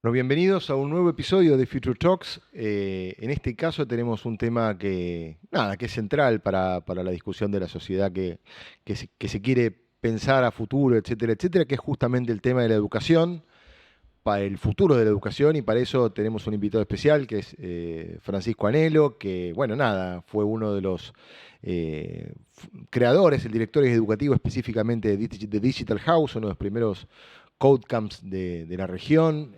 Bueno, bienvenidos a un nuevo episodio de Future Talks. En este caso tenemos un tema que es central para la discusión de la sociedad que se quiere pensar a futuro, etcétera, etcétera, que es justamente el tema de la educación, para el futuro de la educación, y para eso tenemos un invitado especial que es Francisco Anelo, que, bueno, nada, fue uno de los creadores, el director educativo específicamente de Digital House, uno de los primeros Code Camps de la región.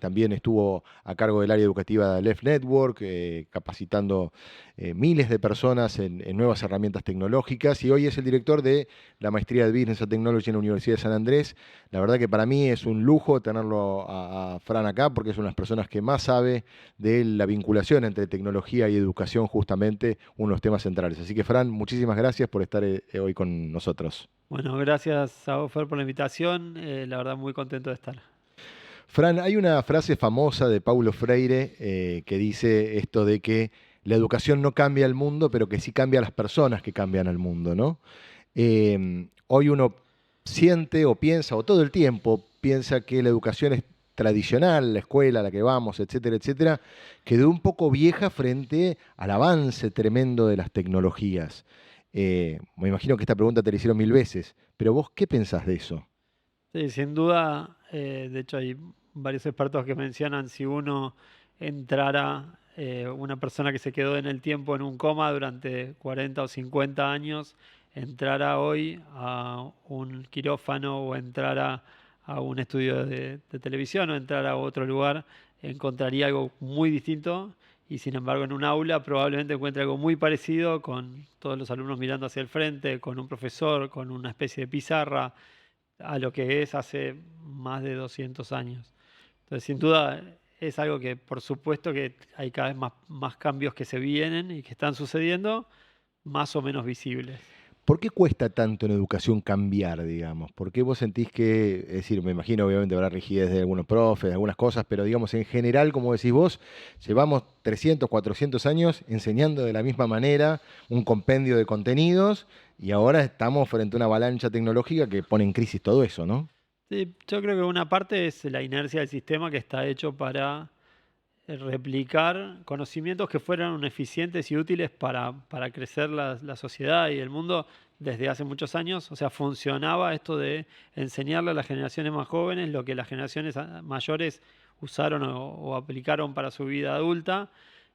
También estuvo a cargo del área educativa de Left Network, capacitando miles de personas en nuevas herramientas tecnológicas, y hoy es el director de la maestría de Business and Technology en la Universidad de San Andrés. La verdad que para mí es un lujo tenerlo a Fran acá, porque es una de las personas que más sabe de la vinculación entre tecnología y educación, justamente uno de los temas centrales. Así que, Fran, muchísimas gracias por estar hoy con nosotros. Bueno, gracias a vos, Fer, por la invitación. La verdad, muy contento de estar. Fran, hay una frase famosa de Paulo Freire que dice esto de que la educación no cambia el mundo, pero que sí cambia a las personas que cambian al mundo, ¿no? Hoy uno siente o piensa, o todo el tiempo piensa que la educación es tradicional, la escuela a la que vamos, etcétera, etcétera, quedó un poco vieja frente al avance tremendo de las tecnologías. Me imagino que esta pregunta te la hicieron mil veces, pero vos, ¿qué pensás de eso? Sí, sin duda, de hecho hay varios expertos que mencionan si uno entrara, una persona que se quedó en el tiempo en un coma durante 40 o 50 años, entrara hoy a un quirófano o entrara a un estudio de televisión o entrara a otro lugar, encontraría algo muy distinto y sin embargo en un aula probablemente encuentre algo muy parecido con todos los alumnos mirando hacia el frente, con un profesor, con una especie de pizarra a lo que es hace más de 200 años. Entonces, sin duda, es algo que por supuesto que hay cada vez más cambios que se vienen y que están sucediendo, más o menos visibles. ¿Por qué cuesta tanto en educación cambiar, digamos? ¿Por qué vos sentís que, es decir, me imagino obviamente habrá rigidez de algunos profes, de algunas cosas, pero digamos en general, como decís vos, llevamos 300, 400 años enseñando de la misma manera un compendio de contenidos y ahora estamos frente a una avalancha tecnológica que pone en crisis todo eso, ¿no? Sí, yo creo que una parte es la inercia del sistema que está hecho para replicar conocimientos que fueran eficientes y útiles para crecer la sociedad y el mundo desde hace muchos años. O sea, funcionaba esto de enseñarle a las generaciones más jóvenes lo que las generaciones mayores usaron o aplicaron para su vida adulta.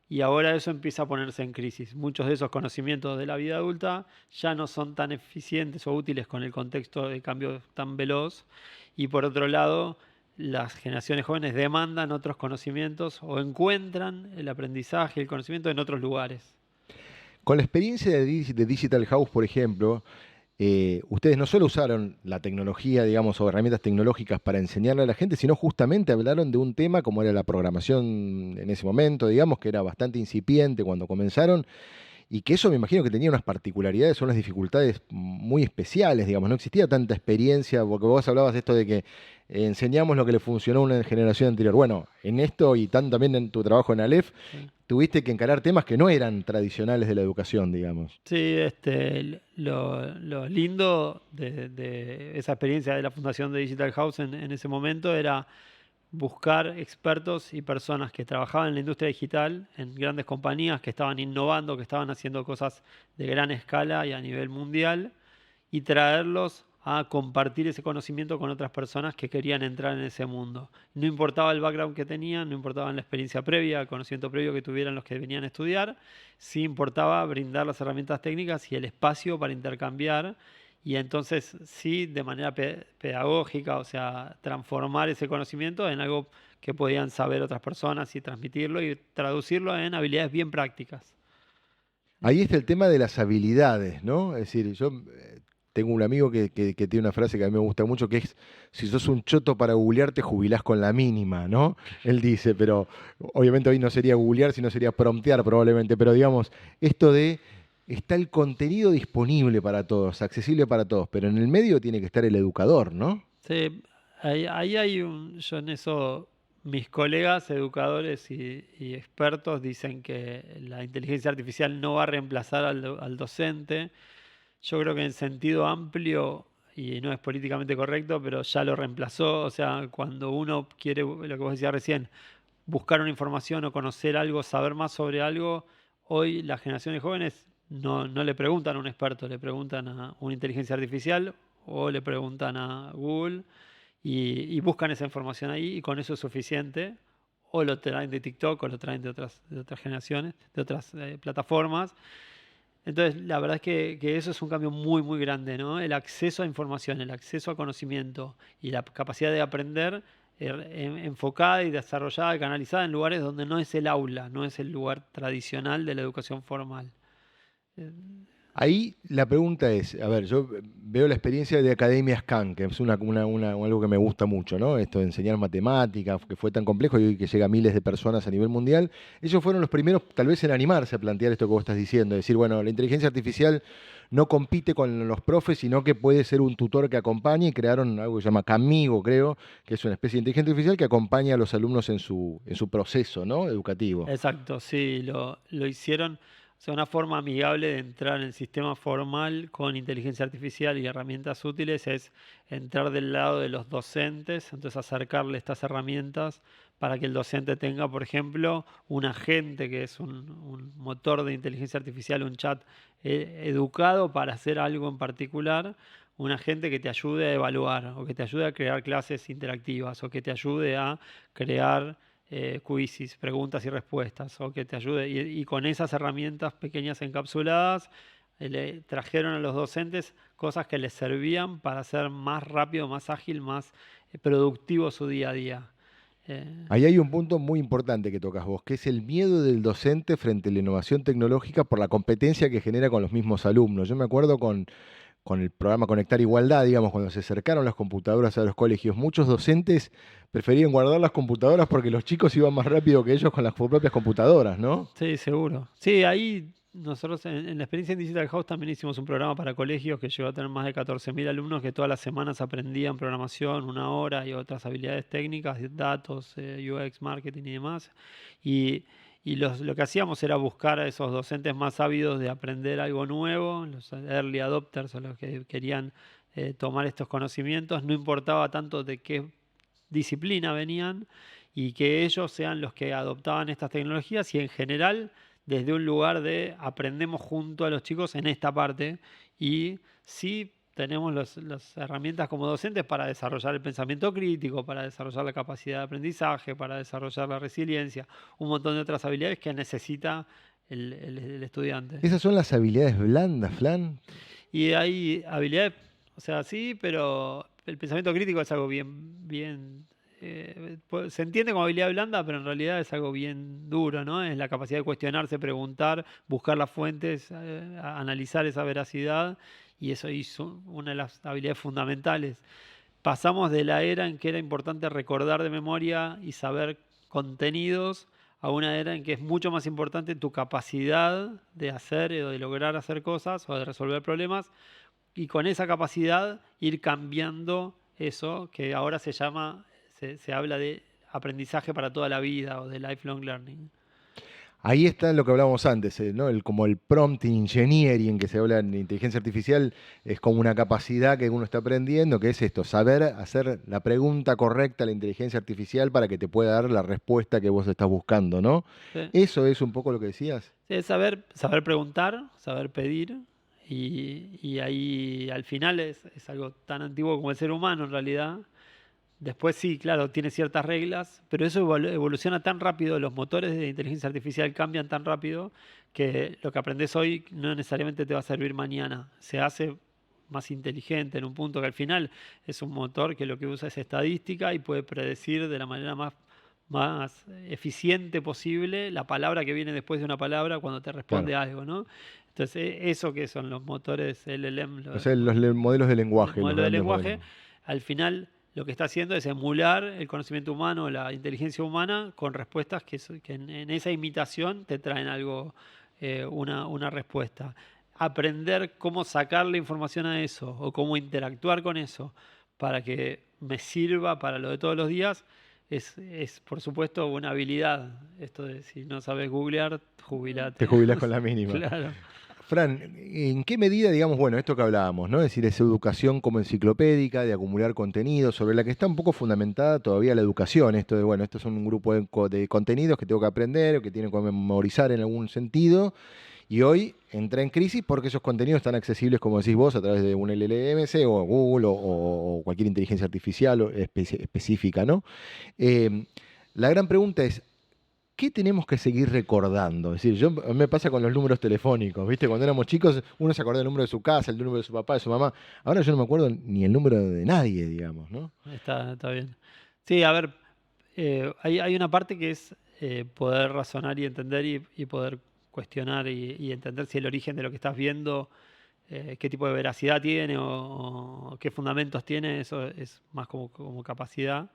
Y ahora eso empieza a ponerse en crisis. Muchos de esos conocimientos de la vida adulta ya no son tan eficientes o útiles con el contexto de cambio tan veloz. Y por otro lado, las generaciones jóvenes demandan otros conocimientos o encuentran el aprendizaje, el conocimiento en otros lugares. Con la experiencia de Digital House, por ejemplo, ustedes no solo usaron la tecnología, digamos, o herramientas tecnológicas para enseñarle a la gente, sino justamente hablaron de un tema como era la programación en ese momento, digamos, que era bastante incipiente cuando comenzaron, y que eso me imagino que tenía unas particularidades, unas dificultades muy especiales, digamos, no existía tanta experiencia, porque vos hablabas de esto de que enseñamos lo que le funcionó a una generación anterior. Bueno, en esto y también en tu trabajo en Aleph, Sí. tuviste que encarar temas que no eran tradicionales de la educación, digamos. Sí, lo lindo de esa experiencia de la fundación de Digital House en ese momento era buscar expertos y personas que trabajaban en la industria digital, en grandes compañías que estaban innovando, que estaban haciendo cosas de gran escala y a nivel mundial, y traerlos a compartir ese conocimiento con otras personas que querían entrar en ese mundo. No importaba el background que tenían, no importaba la experiencia previa, el conocimiento previo que tuvieran los que venían a estudiar, sí importaba brindar las herramientas técnicas y el espacio para intercambiar y entonces sí, de manera pedagógica, o sea, transformar ese conocimiento en algo que podían saber otras personas y transmitirlo y traducirlo en habilidades bien prácticas. Ahí está el tema de las habilidades, ¿no? Es decir, yo tengo un amigo que tiene una frase que a mí me gusta mucho, que es, si sos un choto para googlear, te jubilás con la mínima, ¿no? Él dice, pero obviamente hoy no sería googlear, sino sería promptear probablemente, pero digamos, esto de, está el contenido disponible para todos, accesible para todos, pero en el medio tiene que estar el educador, ¿no? Sí, ahí hay yo en eso, mis colegas educadores y expertos dicen que la inteligencia artificial no va a reemplazar al docente. Yo creo que en sentido amplio y no es políticamente correcto, pero ya lo reemplazó. O sea, cuando uno quiere, lo que vos decías recién, buscar una información o conocer algo, saber más sobre algo, hoy las generaciones jóvenes no le preguntan a un experto, le preguntan a una inteligencia artificial o le preguntan a Google y buscan esa información ahí y con eso es suficiente. O lo traen de TikTok o lo traen de otras generaciones, de otras plataformas. Entonces, la verdad es que eso es un cambio muy, muy grande, ¿no? El acceso a información, el acceso a conocimiento y la capacidad de aprender enfocada y desarrollada y canalizada en lugares donde no es el aula, no es el lugar tradicional de la educación formal. Eh, Ahí la pregunta es, a ver, yo veo la experiencia de Academia Scan, que es algo que me gusta mucho, ¿no? Esto de enseñar matemáticas, que fue tan complejo y hoy que llega a miles de personas a nivel mundial. Ellos fueron los primeros, tal vez, en animarse a plantear esto que vos estás diciendo, decir, bueno, la inteligencia artificial no compite con los profes, sino que puede ser un tutor que acompañe, y crearon algo que se llama Camigo, creo, que es una especie de inteligencia artificial que acompaña a los alumnos en su proceso, ¿no? Educativo. Exacto, sí, lo hicieron. O sea, una forma amigable de entrar en el sistema formal con inteligencia artificial y herramientas útiles es entrar del lado de los docentes, entonces acercarle estas herramientas para que el docente tenga, por ejemplo, un agente que es un motor de inteligencia artificial, un chat educado para hacer algo en particular, un agente que te ayude a evaluar o que te ayude a crear clases interactivas o que te ayude a crear quizzes, preguntas y respuestas, o que te ayude. Y con esas herramientas pequeñas encapsuladas, le trajeron a los docentes cosas que les servían para hacer más rápido, más ágil, más productivo su día a día. Ahí hay un punto muy importante que tocas vos, que es el miedo del docente frente a la innovación tecnológica por la competencia que genera con los mismos alumnos. Yo me acuerdo con el programa Conectar Igualdad, digamos, cuando se acercaron las computadoras a los colegios, muchos docentes preferían guardar las computadoras porque los chicos iban más rápido que ellos con las propias computadoras, ¿no? Sí, seguro. Sí, ahí nosotros en la experiencia en Digital House también hicimos un programa para colegios que llegó a tener más de 14.000 alumnos que todas las semanas aprendían programación una hora y otras habilidades técnicas, datos, UX, marketing y demás. Y, lo que hacíamos era buscar a esos docentes más ávidos de aprender algo nuevo, los early adopters o los que querían tomar estos conocimientos, no importaba tanto de qué disciplina venían y que ellos sean los que adoptaban estas tecnologías y en general desde un lugar de aprendemos junto a los chicos en esta parte y sí tenemos las herramientas como docentes para desarrollar el pensamiento crítico, para desarrollar la capacidad de aprendizaje, para desarrollar la resiliencia, un montón de otras habilidades que necesita el estudiante. Esas son las habilidades blandas, Flan. Y hay habilidades, o sea, sí, pero el pensamiento crítico es algo bien, se entiende como habilidad blanda, pero en realidad es algo bien duro, ¿no? Es la capacidad de cuestionarse, preguntar, buscar las fuentes, analizar esa veracidad, y eso hizo una de las habilidades fundamentales. Pasamos de la era en que era importante recordar de memoria y saber contenidos a una era en que es mucho más importante tu capacidad de hacer o de lograr hacer cosas o de resolver problemas y con esa capacidad ir cambiando eso que ahora se habla de aprendizaje para toda la vida o de lifelong learning. Ahí está lo que hablábamos antes, ¿no? Como el prompt engineering que se habla en inteligencia artificial, es como una capacidad que uno está aprendiendo, que es esto, saber hacer la pregunta correcta a la inteligencia artificial para que te pueda dar la respuesta que vos estás buscando, ¿no? Sí. Eso es un poco lo que decías. Sí, es saber preguntar, saber pedir y ahí al final es algo tan antiguo como el ser humano en realidad. Después sí, claro, tiene ciertas reglas, pero eso evoluciona tan rápido, los motores de inteligencia artificial cambian tan rápido que lo que aprendes hoy no necesariamente te va a servir mañana. Se hace más inteligente en un punto que al final es un motor que lo que usa es estadística y puede predecir de la manera más eficiente posible la palabra que viene después de una palabra cuando te responde Claro. algo, ¿no? Entonces, eso que son los motores LLM, O sea, los modelos de los lenguaje, los modelos de grandes lenguaje, modelos. al final lo que está haciendo es emular el conocimiento humano, la inteligencia humana, con respuestas que en esa imitación te traen algo, una respuesta. Aprender cómo sacar la información a eso o cómo interactuar con eso para que me sirva para lo de todos los días es por supuesto una habilidad. Esto de si no sabes googlear, Te jubilate. jubilás con la mínima. Claro. Fran, ¿en qué medida, digamos, bueno, esto que hablábamos, ¿no? Es decir, esa educación como enciclopédica, de acumular contenido, sobre la que está un poco fundamentada todavía la educación, esto de, bueno, estos son un grupo de contenidos que tengo que aprender o que tienen que memorizar en algún sentido, y hoy entra en crisis porque esos contenidos están accesibles, como decís vos, a través de un LLMC o Google o cualquier inteligencia artificial específica, ¿no? Eh, la gran pregunta es, ¿qué tenemos que seguir recordando? Es decir, a mí me pasa con los números telefónicos, ¿viste? Cuando éramos chicos, uno se acordaba del número de su casa, el número de su papá, de su mamá. Ahora yo no me acuerdo ni el número de nadie, digamos, ¿no? Está bien. Sí, a ver, hay una parte que es poder razonar y entender y poder cuestionar y entender si el origen de lo que estás viendo, qué tipo de veracidad tiene o qué fundamentos tiene, eso es más como capacidad.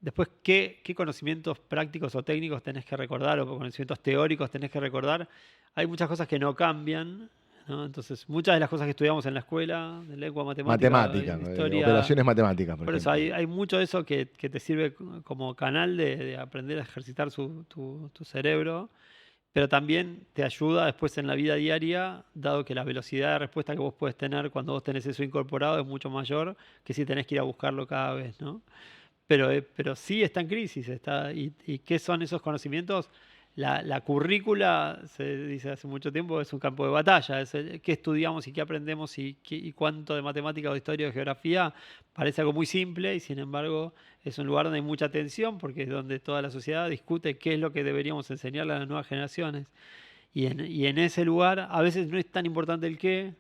Después, ¿qué conocimientos prácticos o técnicos tenés que recordar o conocimientos teóricos tenés que recordar? Hay muchas cosas que no cambian, ¿no? Entonces, muchas de las cosas que estudiamos en la escuela, de lengua, matemática, Matemática, historia, operaciones matemáticas, por por eso ejemplo. hay mucho de eso que te sirve como canal de aprender a ejercitar tu cerebro, pero también te ayuda después en la vida diaria, dado que la velocidad de respuesta que vos puedes tener cuando vos tenés eso incorporado es mucho mayor que si tenés que ir a buscarlo cada vez, ¿no? Pero sí está en crisis. ¿Y qué son esos conocimientos? La currícula, se dice hace mucho tiempo, es un campo de batalla. Qué estudiamos y qué aprendemos y cuánto de matemática o de historia o de geografía. Parece algo muy simple y sin embargo es un lugar donde hay mucha tensión porque es donde toda la sociedad discute qué es lo que deberíamos enseñarle a las nuevas generaciones. Y en ese lugar a veces no es tan importante el qué,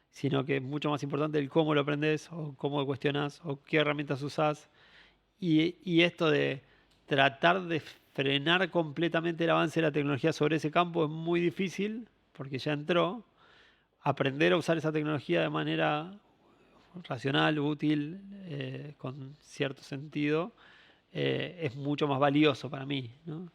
sino que es mucho más importante el cómo lo aprendes o cómo lo cuestionás o qué herramientas usás. Y esto de tratar de frenar completamente el avance de la tecnología sobre ese campo es muy difícil, porque ya entró. Aprender a usar esa tecnología de manera racional, útil, con cierto sentido, es mucho más valioso para mí, ¿no?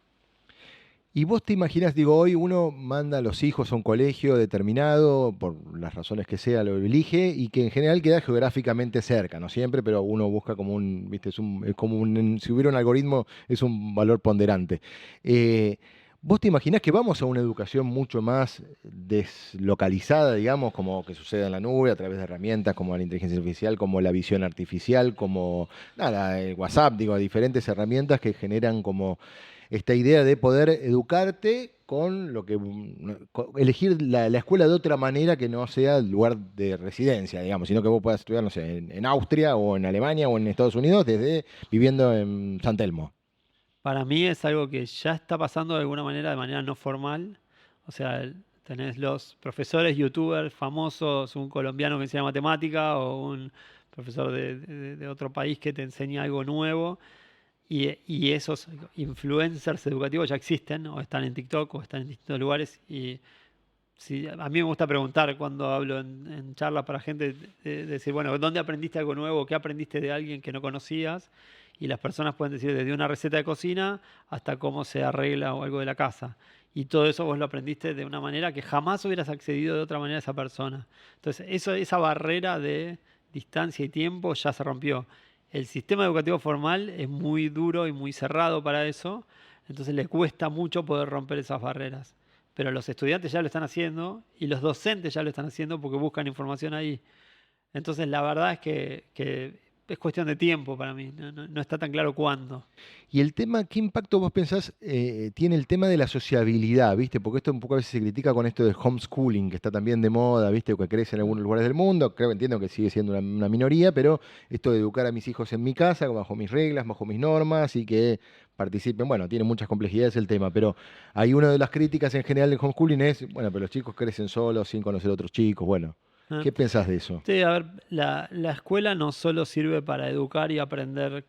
Y vos te imaginas, digo, hoy uno manda a los hijos a un colegio determinado, por las razones que sea, lo elige, y que en general queda geográficamente cerca, no siempre, pero uno busca como viste, es como si hubiera un algoritmo, es un valor ponderante. Eh, ¿Vos te imaginás que vamos a una educación mucho más deslocalizada, digamos, como que sucede en la nube, a través de herramientas como la inteligencia artificial, como la visión artificial, como, nada, el WhatsApp, digo, diferentes herramientas que generan como esta idea de poder educarte con lo que elegir la escuela de otra manera que no sea el lugar de residencia, digamos, sino que vos puedas estudiar, no sé, en Austria o en Alemania o en Estados Unidos desde viviendo en San Telmo. Para mí es algo que ya está pasando de manera no formal. O sea, tenés los profesores, youtubers famosos, un colombiano que enseña matemática o un profesor de otro país que te enseña algo nuevo. Y esos influencers educativos ya existen, o están en TikTok, o están en distintos lugares. Y a mí me gusta preguntar cuando hablo en charlas para gente, decir, bueno, ¿dónde aprendiste algo nuevo? ¿Qué aprendiste de alguien que no conocías? Y las personas pueden decir desde una receta de cocina hasta cómo se arregla o algo de la casa. Y todo eso vos lo aprendiste de una manera que jamás hubieras accedido de otra manera a esa persona. Entonces, esa barrera de distancia y tiempo ya se rompió. El sistema educativo formal es muy duro y muy cerrado para eso, entonces le cuesta mucho poder romper esas barreras. Pero los estudiantes ya lo están haciendo y los docentes ya lo están haciendo porque buscan información ahí. Entonces la verdad es que es cuestión de tiempo para mí, no está tan claro cuándo. Y el tema, ¿qué impacto vos pensás tiene el tema de la sociabilidad, ¿viste? Porque esto un poco a veces se critica con esto del homeschooling, que está también de moda, ¿viste? O que crece en algunos lugares del mundo. Creo, entiendo que sigue siendo una minoría, pero esto de educar a mis hijos en mi casa, bajo mis reglas, bajo mis normas y que participen, bueno, tiene muchas complejidades el tema, pero hay una de las críticas en general del homeschooling es, bueno, pero los chicos crecen solos sin conocer a otros chicos, bueno. ¿Eh? ¿Qué pensás de eso? Sí, a ver, la escuela no solo sirve para educar y aprender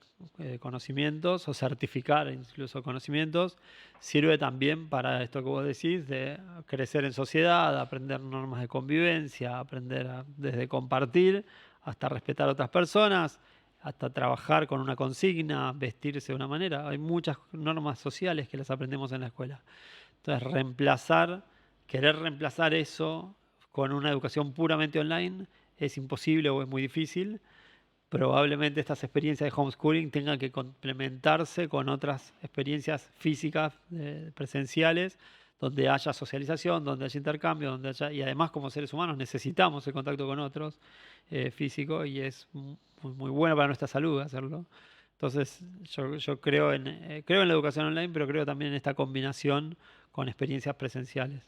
conocimientos o certificar incluso conocimientos, sirve también para esto que vos decís, de crecer en sociedad, aprender normas de convivencia, aprender desde compartir hasta respetar a otras personas, hasta trabajar con una consigna, vestirse de una manera. Hay muchas normas sociales que las aprendemos en la escuela. Entonces, querer reemplazar eso con una educación puramente online es imposible o es muy difícil. Probablemente estas experiencias de homeschooling tengan que complementarse con otras experiencias físicas, presenciales, donde haya socialización, donde haya intercambio, y además como seres humanos necesitamos el contacto con otros físico y es muy bueno para nuestra salud hacerlo. Entonces yo creo en la educación online, pero creo también en esta combinación con experiencias presenciales.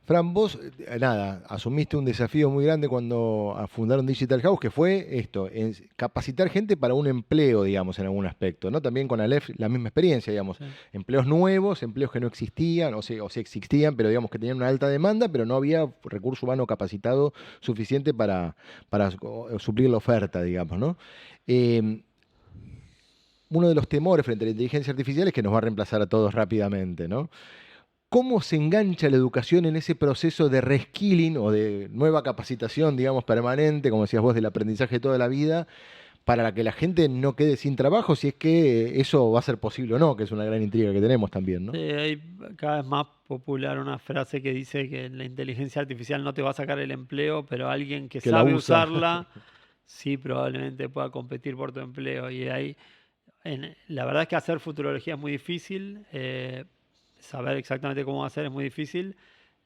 Fran, vos, nada, asumiste un desafío muy grande cuando fundaron Digital House, que fue esto, capacitar gente para un empleo, digamos, en algún aspecto, ¿no? También con Aleph la misma experiencia, digamos, Sí. empleos nuevos, empleos que no existían, o sí existían, pero digamos que tenían una alta demanda, pero no había recurso humano capacitado suficiente para suplir la oferta, digamos, ¿no? Eh, Uno de los temores frente a la inteligencia artificial es que nos va a reemplazar a todos rápidamente, ¿no? ¿Cómo se engancha la educación en ese proceso de reskilling o de nueva capacitación, digamos, permanente, como decías vos, del aprendizaje de toda la vida, para que la gente no quede sin trabajo, si es que eso va a ser posible o no, que es una gran intriga que tenemos también, ¿no? Hay cada vez más popular una frase que dice que la inteligencia artificial no te va a sacar el empleo, pero alguien que Que la sabe usa. usarla sí probablemente pueda competir por tu empleo. Y ahí, la verdad es que hacer futurología es muy difícil, saber exactamente cómo hacer es muy difícil.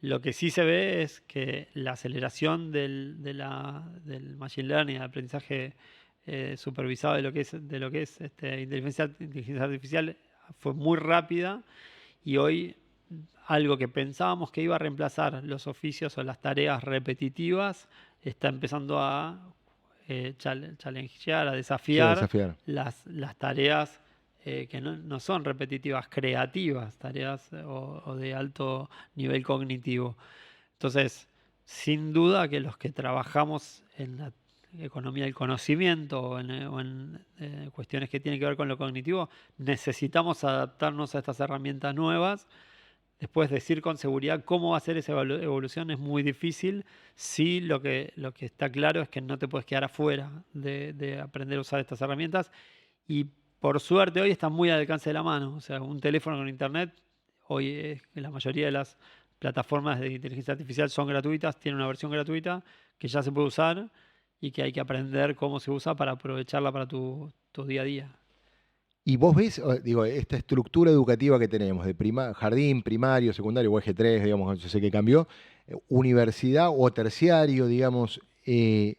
Lo que sí se ve es que la aceleración del machine learning, el aprendizaje supervisado de lo que es inteligencia artificial, fue muy rápida y hoy algo que pensábamos que iba a reemplazar los oficios o las tareas repetitivas está empezando a challengear, a Sí, a desafiar desafiar. las tareas que no son repetitivas, creativas, tareas o de alto nivel cognitivo. Entonces, sin duda que los que trabajamos en la economía del conocimiento o en cuestiones que tienen que ver con lo cognitivo, necesitamos adaptarnos a estas herramientas nuevas. Después decir con seguridad cómo va a ser esa evolución es muy difícil. Sí, lo que está claro es que no te puedes quedar afuera de aprender a usar estas herramientas. Y por suerte hoy están muy al alcance de la mano. O sea, un teléfono con internet, hoy la mayoría de las plataformas de inteligencia artificial son gratuitas, tienen una versión gratuita que ya se puede usar y que hay que aprender cómo se usa para aprovecharla para tu día a día. Y vos ves, digo, esta estructura educativa que tenemos, de jardín, primario, secundario, o eje 3, digamos, yo sé que cambió, universidad o terciario, digamos,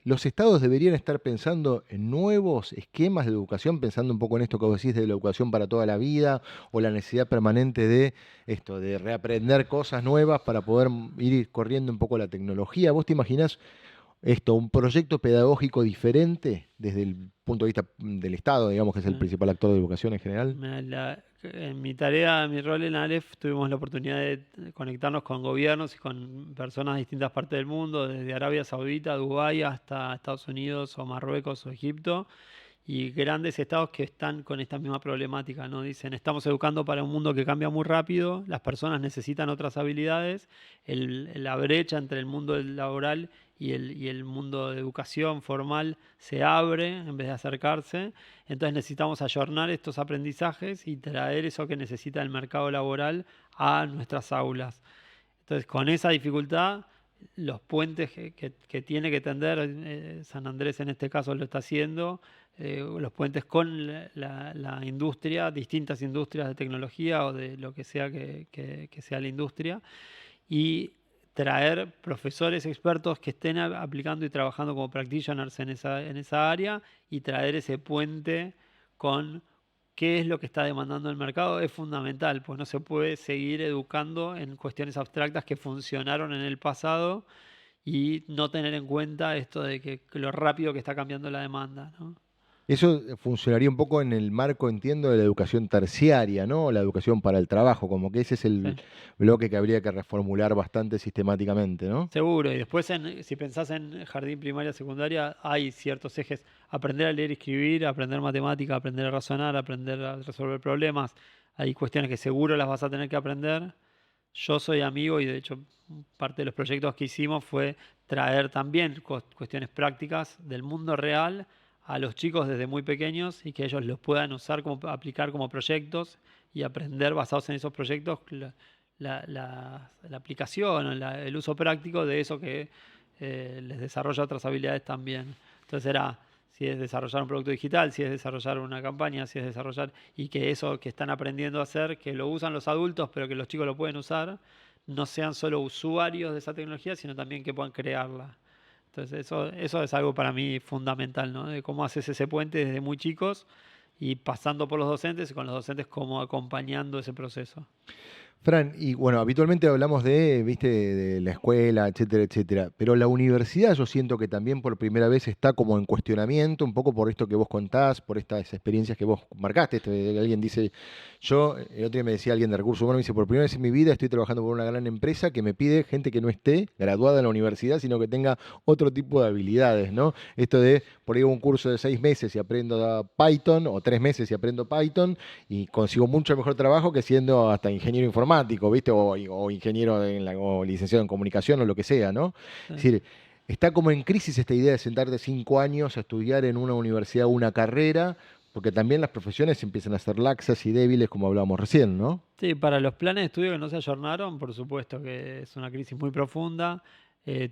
los estados deberían estar pensando en nuevos esquemas de educación, pensando un poco en esto que vos decís de la educación para toda la vida, o la necesidad permanente de esto, de reaprender cosas nuevas para poder ir corriendo un poco la tecnología. ¿Vos te imaginás un proyecto pedagógico diferente desde el punto de vista del Estado, digamos que es el Eh, principal actor de educación en general? En mi tarea, en mi rol en Aleph, tuvimos la oportunidad de conectarnos con gobiernos y con personas de distintas partes del mundo, desde Arabia Saudita, Dubái, hasta Estados Unidos o Marruecos o Egipto, y grandes estados que están con esta misma problemática, ¿no? Dicen, estamos educando para un mundo que cambia muy rápido, las personas necesitan otras habilidades, la brecha entre el mundo laboral y el mundo de educación formal se abre en vez de acercarse, entonces necesitamos ayornar estos aprendizajes y traer eso que necesita el mercado laboral a nuestras aulas. Entonces, con esa dificultad, los puentes que tiene que tender, San Andrés en este caso lo está haciendo, los puentes con la industria, distintas industrias de tecnología o de lo que sea que sea la industria, y traer profesores expertos que estén aplicando y trabajando como practitioners en esa área y traer ese puente con qué es lo que está demandando el mercado es fundamental, pues no se puede seguir educando en cuestiones abstractas que funcionaron en el pasado y no tener en cuenta esto de que lo rápido que está cambiando la demanda, ¿no? Eso funcionaría un poco en el marco, entiendo, de la educación terciaria, ¿no? La educación para el trabajo, como que ese es el Sí. bloque que habría que reformular bastante sistemáticamente, ¿no? Seguro, y después si pensás en jardín, primaria, secundaria, hay ciertos ejes, aprender a leer y escribir, aprender matemática, aprender a razonar, aprender a resolver problemas, hay cuestiones que seguro las vas a tener que aprender. Yo soy amigo y de hecho parte de los proyectos que hicimos fue traer también cuestiones prácticas del mundo real a los chicos desde muy pequeños y que ellos los puedan usar aplicar como proyectos y aprender basados en esos proyectos la aplicación o el uso práctico de eso que les desarrolla otras habilidades también. Entonces si es desarrollar un producto digital, si es desarrollar una campaña, si es desarrollar, y que eso que están aprendiendo a hacer, que lo usan los adultos, pero que los chicos lo pueden usar, no sean solo usuarios de esa tecnología, sino también que puedan crearla. Entonces eso es algo para mí fundamental, ¿no? De cómo haces ese puente desde muy chicos y pasando por los docentes y con los docentes cómo acompañando ese proceso. Fran, y bueno, habitualmente hablamos de, viste, de la escuela, etcétera, etcétera, pero la universidad yo siento que también por primera vez está como en cuestionamiento, un poco por esto que vos contás, por estas experiencias que vos marcaste. Alguien dice, el otro día me decía alguien de recursos humanos, me dice, por primera vez en mi vida estoy trabajando por una gran empresa que me pide gente que no esté graduada en la universidad, sino que tenga otro tipo de habilidades, ¿no? Esto de, por ahí hago un curso de 6 meses y aprendo Python, o 3 meses y aprendo Python, y consigo mucho mejor trabajo que siendo hasta ingeniero informático, ¿viste? O ingeniero o licenciado en comunicación o lo que sea, ¿no? Es Sí. decir, está como en crisis esta idea de sentarte 5 años a estudiar en una universidad una carrera, porque también las profesiones empiezan a ser laxas y débiles, como hablábamos recién, ¿no? Sí, para los planes de estudio que no se ayornaron, por supuesto que es una crisis muy profunda.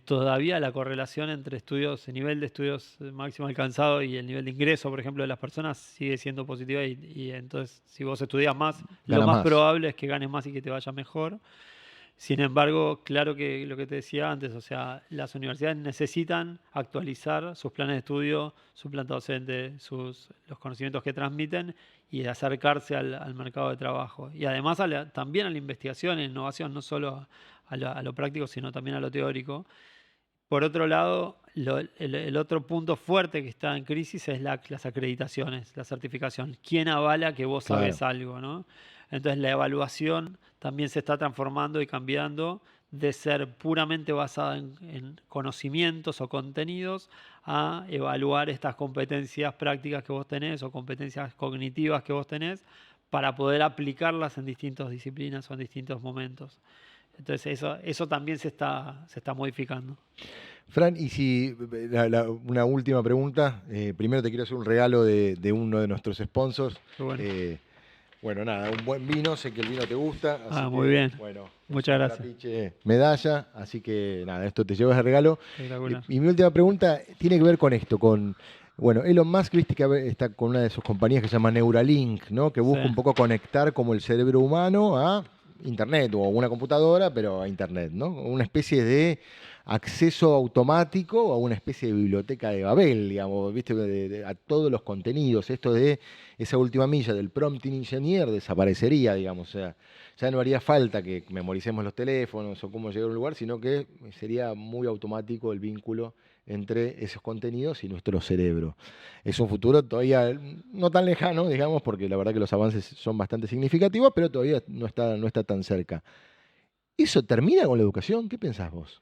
Todavía la correlación entre estudios, el nivel de estudios máximo alcanzado y el nivel de ingreso, por ejemplo, de las personas sigue siendo positiva y entonces si vos estudias más, lo Gana más más. probable es que ganes más y que te vaya mejor. Sin embargo, claro que lo que te decía antes, o sea, las universidades necesitan actualizar sus planes de estudio, su planta docente, los conocimientos que transmiten y acercarse al mercado de trabajo. Y además también a la investigación e innovación, no solo a lo práctico, sino también a lo teórico. Por otro lado, el otro punto fuerte que está en crisis es las acreditaciones, la certificación. ¿Quién avala que vos Claro. sabés algo, ¿no? Entonces la evaluación también se está transformando y cambiando de ser puramente basada en conocimientos o contenidos a evaluar estas competencias prácticas que vos tenés o competencias cognitivas que vos tenés para poder aplicarlas en distintas disciplinas o en distintos momentos. Entonces eso también se está modificando. Fran, y si una última pregunta, primero te quiero hacer un regalo de uno de nuestros sponsors. Qué bueno. Bueno, nada, un buen vino, sé que el vino te gusta, así Muy que, bien. bueno, es Muchas un gracias. trapiche medalla, así que nada, esto te llevas de regalo. Espectacular. Y mi última pregunta tiene que ver con esto, bueno, Elon Musk, viste que está con una de sus compañías que se llama Neuralink, ¿no? Que Sí, busca un poco conectar como el cerebro humano a Internet o a una computadora, pero a Internet, ¿no? Una especie de acceso automático a una especie de biblioteca de Babel, digamos, ¿viste? A todos los contenidos. Esto de esa última milla del prompt engineer desaparecería, digamos. O sea, ya no haría falta que memoricemos los teléfonos o cómo llegar a un lugar, sino que sería muy automático el vínculo entre esos contenidos y nuestro cerebro. Es un futuro todavía no tan lejano, digamos, porque la verdad que los avances son bastante significativos, pero todavía no está tan cerca. ¿Eso termina con la educación? ¿Qué pensás vos?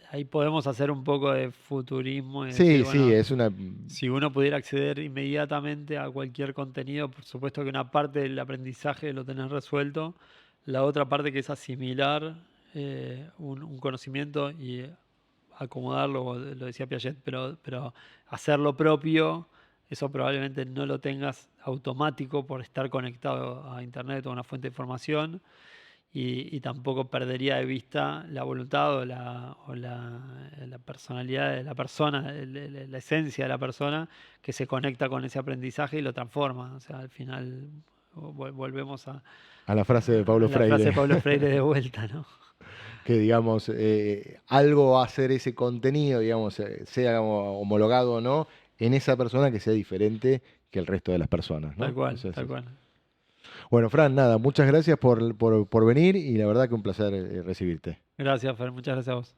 ahí podemos hacer un poco de futurismo y decir, Sí, sí, bueno, es una. si uno pudiera acceder inmediatamente a cualquier contenido, por supuesto que una parte del aprendizaje lo tenés resuelto, la otra parte que es asimilar un conocimiento y acomodarlo, lo decía Piaget, pero hacerlo propio, eso probablemente no lo tengas automático por estar conectado a Internet o a una fuente de información y tampoco perdería de vista la voluntad o la personalidad de la persona, la esencia de la persona que se conecta con ese aprendizaje y lo transforma. O sea, al final volvemos a, A la frase de a Paulo la frase Freire, de Pablo Freire de vuelta, ¿no? que digamos, algo va a hacer ese contenido, digamos, sea como homologado o no, en esa persona que sea diferente que el resto de las personas, Tal ¿no? cual, Eso es tal así. cual. Bueno, Fran, nada, muchas gracias por venir y la verdad que un placer recibirte. Gracias, Fer, muchas gracias a vos.